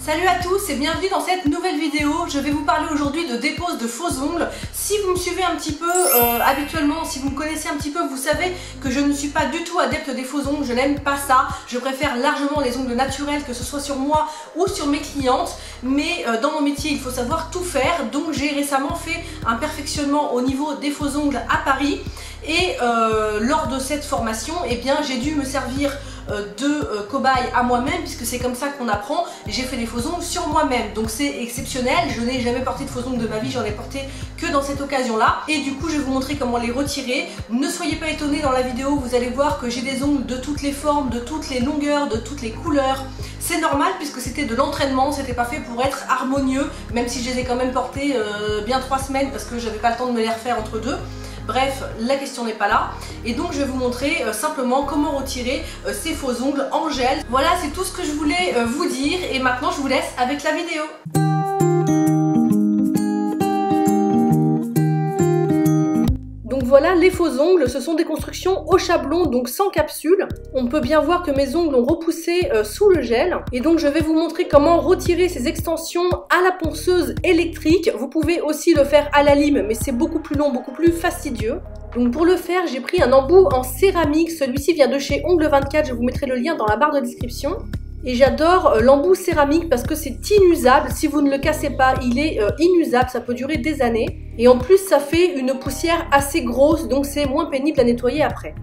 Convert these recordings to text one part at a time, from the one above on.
Salut à tous et bienvenue dans cette nouvelle vidéo. Je vais vous parler aujourd'hui de dépose de faux ongles. Si vous me suivez un petit peu habituellement, si vous me connaissez un petit peu, vous savez que je ne suis pas du tout adepte des faux ongles. Je n'aime pas ça. Je préfère largement les ongles naturels, que ce soit sur moi ou sur mes clientes. Mais dans mon métier, il faut savoir tout faire. Donc j'ai récemment fait un perfectionnement au niveau des faux ongles à Paris. Et lors de cette formation, eh bien, j'ai dû me servir de cobaye à moi-même, puisque c'est comme ça qu'on apprend. J'ai fait des faux ongles sur moi-même, donc c'est exceptionnel. Je n'ai jamais porté de faux ongles de ma vie, j'en ai porté que dans cette occasion-là. Et du coup, je vais vous montrer comment les retirer. Ne soyez pas étonnés, dans la vidéo, vous allez voir que j'ai des ongles de toutes les formes, de toutes les longueurs, de toutes les couleurs. C'est normal puisque c'était de l'entraînement, c'était pas fait pour être harmonieux, même si je les ai quand même portés bien 3 semaines parce que j'avais pas le temps de me les refaire entre deux. Bref, la question n'est pas là. Et donc je vais vous montrer simplement comment retirer ces faux ongles en gel. Voilà, c'est tout ce que je voulais vous dire. Et maintenant je vous laisse avec la vidéo. Donc voilà, les faux ongles, ce sont des constructions au chablon, donc sans capsule. On peut bien voir que mes ongles ont repoussé sous le gel. Et donc je vais vous montrer comment retirer ces extensions à la ponceuse électrique. Vous pouvez aussi le faire à la lime, mais c'est beaucoup plus long, beaucoup plus fastidieux. Donc pour le faire, j'ai pris un embout en céramique. Celui-ci vient de chez Ongle 24, je vous mettrai le lien dans la barre de description. Et j'adore l'embout céramique parce que c'est inusable. Si vous ne le cassez pas, il est inusable, ça peut durer des années. Et en plus, ça fait une poussière assez grosse, donc c'est moins pénible à nettoyer après.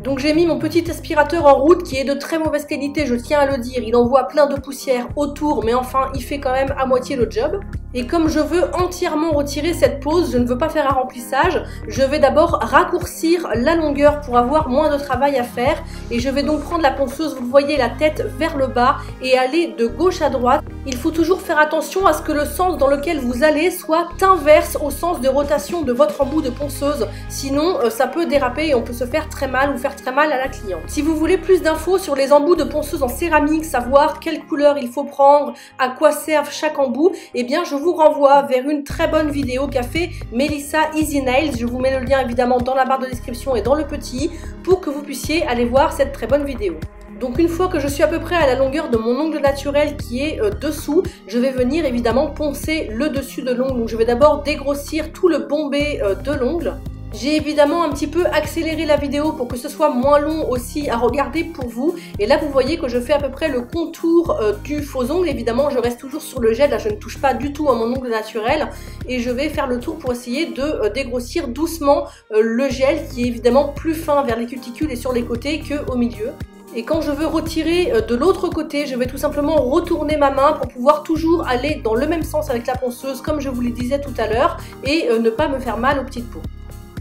Donc j'ai mis mon petit aspirateur en route qui est de très mauvaise qualité, je tiens à le dire. Il envoie plein de poussière autour, mais enfin, il fait quand même à moitié le job. Et comme je veux entièrement retirer cette pose, je ne veux pas faire un remplissage, je vais d'abord raccourcir la longueur pour avoir moins de travail à faire. Et je vais donc prendre la ponceuse, vous le voyez, la tête vers le bas et aller de gauche à droite. Il faut toujours faire attention à ce que le sens dans lequel vous allez soit inverse au sens de rotation de votre embout de ponceuse. Sinon, ça peut déraper et on peut se faire très mal ou faire très mal à la cliente. Si vous voulez plus d'infos sur les embouts de ponceuse en céramique, savoir quelle couleur il faut prendre, à quoi servent chaque embout, eh bien je vous renvoie vers une très bonne vidéo qu'a fait Melissa Easy Nails. Je vous mets le lien évidemment dans la barre de description et dans le petit pour que vous puissiez aller voir cette très bonne vidéo. Donc une fois que je suis à peu près à la longueur de mon ongle naturel qui est dessous, je vais venir évidemment poncer le dessus de l'ongle. Donc je vais d'abord dégrossir tout le bombé de l'ongle. J'ai évidemment un petit peu accéléré la vidéo pour que ce soit moins long aussi à regarder pour vous. Et là vous voyez que je fais à peu près le contour du faux ongle. Évidemment je reste toujours sur le gel, là je ne touche pas du tout à mon ongle naturel. Et je vais faire le tour pour essayer de dégrossir doucement le gel qui est évidemment plus fin vers les cuticules et sur les côtés qu'au milieu. Et quand je veux retirer de l'autre côté, je vais tout simplement retourner ma main pour pouvoir toujours aller dans le même sens avec la ponceuse comme je vous le disais tout à l'heure et ne pas me faire mal aux petites peaux.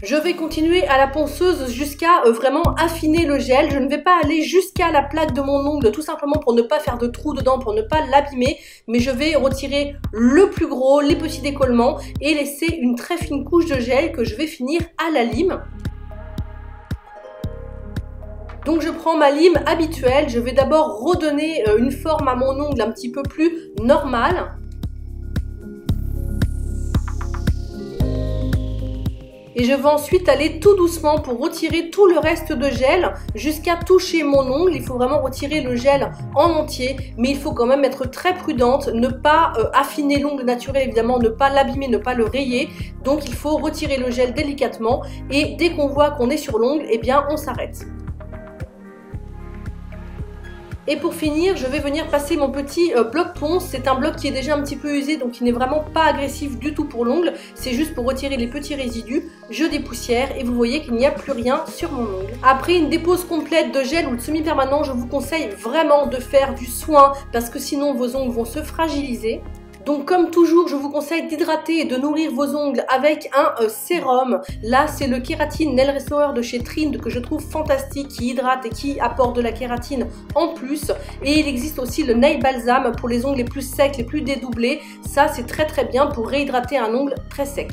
Je vais continuer à la ponceuse jusqu'à vraiment affiner le gel. Je ne vais pas aller jusqu'à la plaque de mon ongle tout simplement pour ne pas faire de trous dedans, pour ne pas l'abîmer. Mais je vais retirer le plus gros, les petits décollements et laisser une très fine couche de gel que je vais finir à la lime. Donc je prends ma lime habituelle. Je vais d'abord redonner une forme à mon ongle un petit peu plus normale. Et je vais ensuite aller tout doucement pour retirer tout le reste de gel jusqu'à toucher mon ongle. Il faut vraiment retirer le gel en entier, mais il faut quand même être très prudente, ne pas affiner l'ongle naturel évidemment, ne pas l'abîmer, ne pas le rayer. Donc il faut retirer le gel délicatement et dès qu'on voit qu'on est sur l'ongle, eh bien on s'arrête. Et pour finir, je vais venir passer mon petit bloc ponce. C'est un bloc qui est déjà un petit peu usé, donc il n'est vraiment pas agressif du tout pour l'ongle. C'est juste pour retirer les petits résidus. Je dépoussière et vous voyez qu'il n'y a plus rien sur mon ongle. Après une dépose complète de gel ou de semi-permanent, je vous conseille vraiment de faire du soin parce que sinon vos ongles vont se fragiliser. Donc comme toujours, je vous conseille d'hydrater et de nourrir vos ongles avec un sérum. Là, c'est le Kératine Nail Restorer de chez Trinde que je trouve fantastique, qui hydrate et qui apporte de la kératine en plus. Et il existe aussi le Nail Balsam pour les ongles les plus secs, les plus dédoublés. Ça, c'est très bien pour réhydrater un ongle très sec.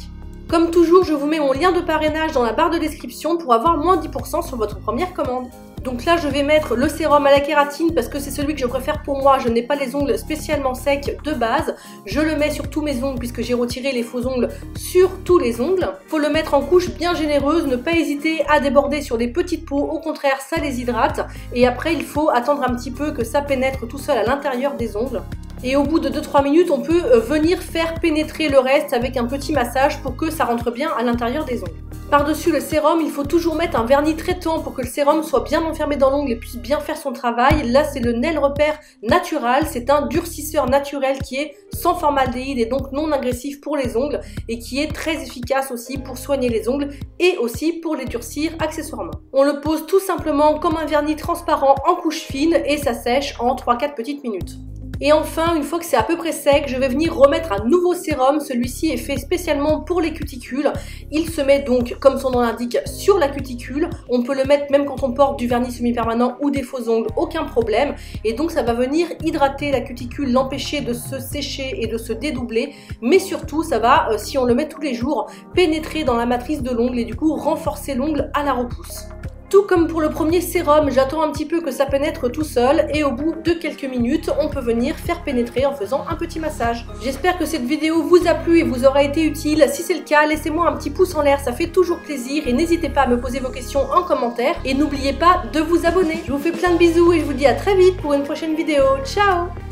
Comme toujours, je vous mets mon lien de parrainage dans la barre de description pour avoir moins 10% sur votre première commande. Donc là, je vais mettre le sérum à la kératine parce que c'est celui que je préfère pour moi. Je n'ai pas les ongles spécialement secs de base. Je le mets sur tous mes ongles puisque j'ai retiré les faux ongles sur tous les ongles. Il faut le mettre en couche bien généreuse, ne pas hésiter à déborder sur les petites peaux. Au contraire, ça les hydrate. Et après, il faut attendre un petit peu que ça pénètre tout seul à l'intérieur des ongles. Et au bout de 2-3 minutes, on peut venir faire pénétrer le reste avec un petit massage pour que ça rentre bien à l'intérieur des ongles. Par-dessus le sérum, il faut toujours mettre un vernis traitant pour que le sérum soit bien enfermé dans l'ongle et puisse bien faire son travail. Là, c'est le Nail Repair Natural. C'est un durcisseur naturel qui est sans formaldéhyde et donc non agressif pour les ongles et qui est très efficace aussi pour soigner les ongles et aussi pour les durcir accessoirement. On le pose tout simplement comme un vernis transparent en couche fine et ça sèche en 3-4 petites minutes. Et enfin, une fois que c'est à peu près sec, je vais venir remettre un nouveau sérum. Celui-ci est fait spécialement pour les cuticules. Il se met donc, comme son nom l'indique, sur la cuticule. On peut le mettre même quand on porte du vernis semi-permanent ou des faux ongles, aucun problème. Et donc ça va venir hydrater la cuticule, l'empêcher de se sécher et de se dédoubler. Mais surtout, ça va, si on le met tous les jours, pénétrer dans la matrice de l'ongle et du coup renforcer l'ongle à la repousse. Tout comme pour le premier sérum, j'attends un petit peu que ça pénètre tout seul et au bout de quelques minutes, on peut venir faire pénétrer en faisant un petit massage. J'espère que cette vidéo vous a plu et vous aura été utile. Si c'est le cas, laissez-moi un petit pouce en l'air, ça fait toujours plaisir et n'hésitez pas à me poser vos questions en commentaire et n'oubliez pas de vous abonner. Je vous fais plein de bisous et je vous dis à très vite pour une prochaine vidéo. Ciao!